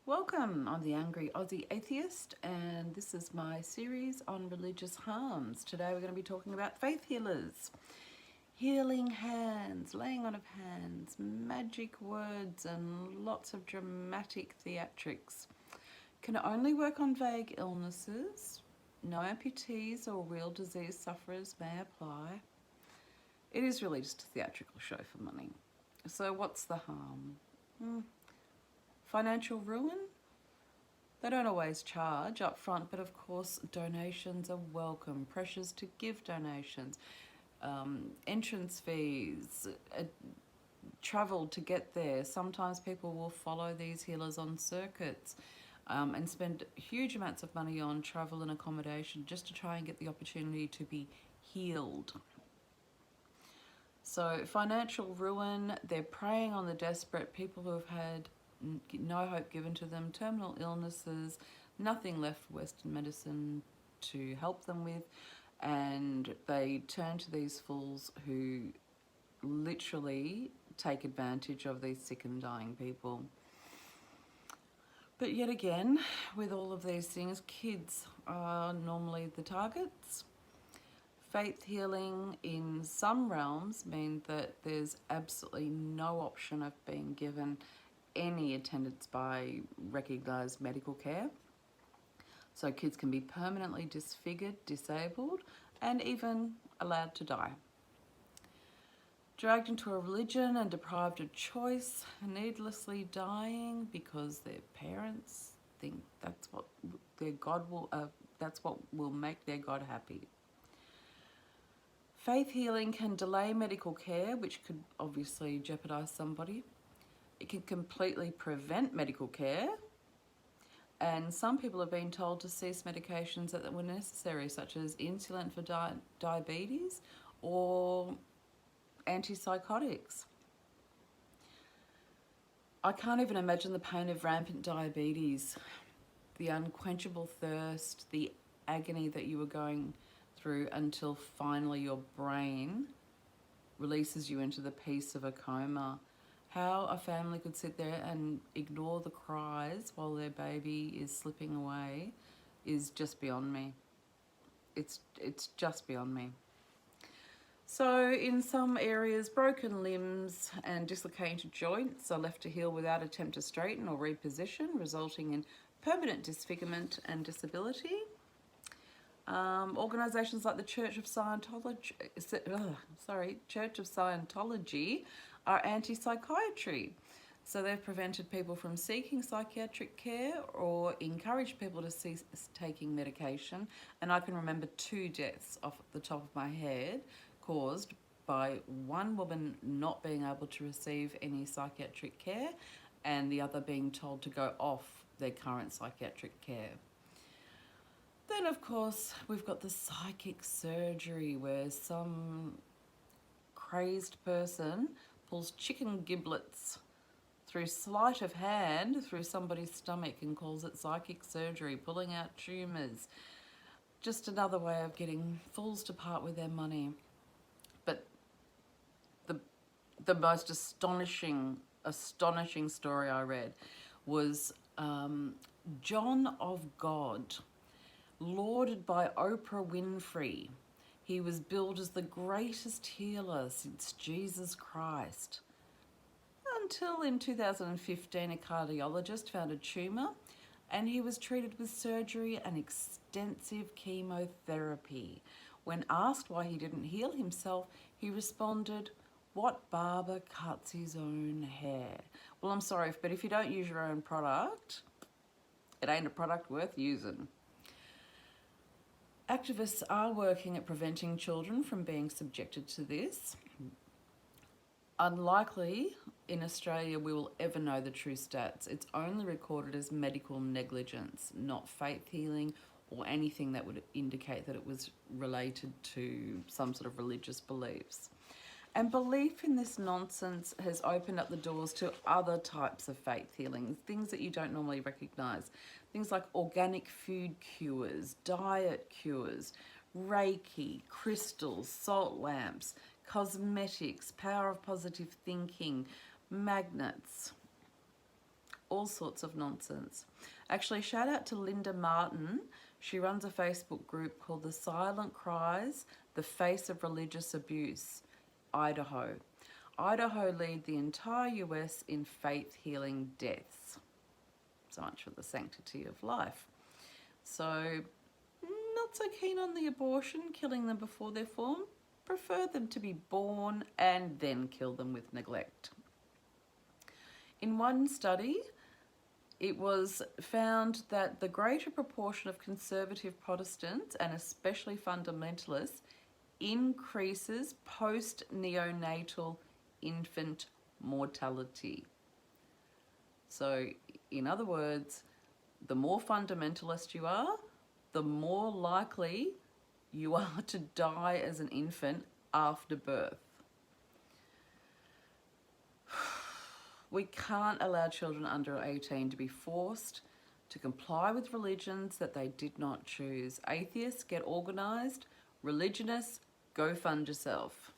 Welcome, I'm the Angry Aussie Atheist, and this is my series on religious harms. Today we're going to be talking about faith healers, healing hands, laying on of hands, magic words, and lots of dramatic theatrics. Can only work on vague illnesses. No amputees or real disease sufferers may apply. It is really just a theatrical show for money. So what's the harm? Financial ruin? They don't always charge up front, but of course donations are welcome. Pressures to give donations, entrance fees, travel to get there. Sometimes people will follow these healers on circuits and spend huge amounts of money on travel and accommodation just to try and get the opportunity to be healed. So financial ruin, they're preying on the desperate, people who have had no hope given to them, terminal illnesses, nothing left for Western medicine to help them with, and they turn to these fools who literally take advantage of these sick and dying people. But yet again, with all of these things, kids are normally the targets. Faith healing in some realms mean that there's absolutely no option of being given any attendance by recognised medical care. So kids can be permanently disfigured, disabled, and even allowed to die. Dragged into a religion and deprived of choice, needlessly dying because their parents think that's what their God will. That's what will make their God happy. Faith healing can delay medical care, which could obviously jeopardise somebody. It can completely prevent medical care, and some people have been told to cease medications that were necessary, such as insulin for diabetes or antipsychotics. I can't even imagine the pain of rampant diabetes, the unquenchable thirst, the agony that you were going through until finally your brain releases you into the peace of a coma. How a family could sit there and ignore the cries while their baby is slipping away is just beyond me. It's just beyond me. So in some areas, broken limbs and dislocated joints are left to heal without attempt to straighten or reposition, resulting in permanent disfigurement and disability. Organisations like the Church of Scientology are anti-psychiatry. So they've prevented people from seeking psychiatric care or encouraged people to cease taking medication. And I can remember 2 deaths off the top of my head caused by one woman not being able to receive any psychiatric care and the other being told to go off their current psychiatric care. Then, of course, we've got the psychic surgery where some crazed person pulls chicken giblets through sleight of hand through somebody's stomach and calls it psychic surgery, pulling out tumours. Just another way of getting fools to part with their money. But the most astonishing story I read was John of God, lauded by Oprah Winfrey. He was billed as the greatest healer since Jesus Christ. Until in 2015, a cardiologist found a tumour and he was treated with surgery and extensive chemotherapy. When asked why he didn't heal himself, he responded, "What barber cuts his own hair?" Well, I'm sorry, but if you don't use your own product, it ain't a product worth using. Activists are working at preventing children from being subjected to this. Unlikely in Australia we will ever know the true stats. It's only recorded as medical negligence, not faith healing or anything that would indicate that it was related to some sort of religious beliefs. And belief in this nonsense has opened up the doors to other types of faith healing, things that you don't normally recognise. Things like organic food cures, diet cures, Reiki, crystals, salt lamps, cosmetics, power of positive thinking, magnets. all sorts of nonsense. Actually, shout out to Linda Martin. She runs a Facebook group called The Silent Cries, The Face of Religious Abuse, Idaho. Idaho lead the entire US in faith healing deaths. So much for the sanctity of life. So, not so keen on the abortion, killing them before they're formed. Prefer them to be born and then kill them with neglect. In one study, it was found that the greater proportion of conservative Protestants, and especially fundamentalists, increases post-neonatal infant mortality. So, in other words, the more fundamentalist you are, the more likely you are to die as an infant after birth. We can't allow children under 18 to be forced to comply with religions that they did not choose. Atheists, get organised. Religionists, go fund yourself.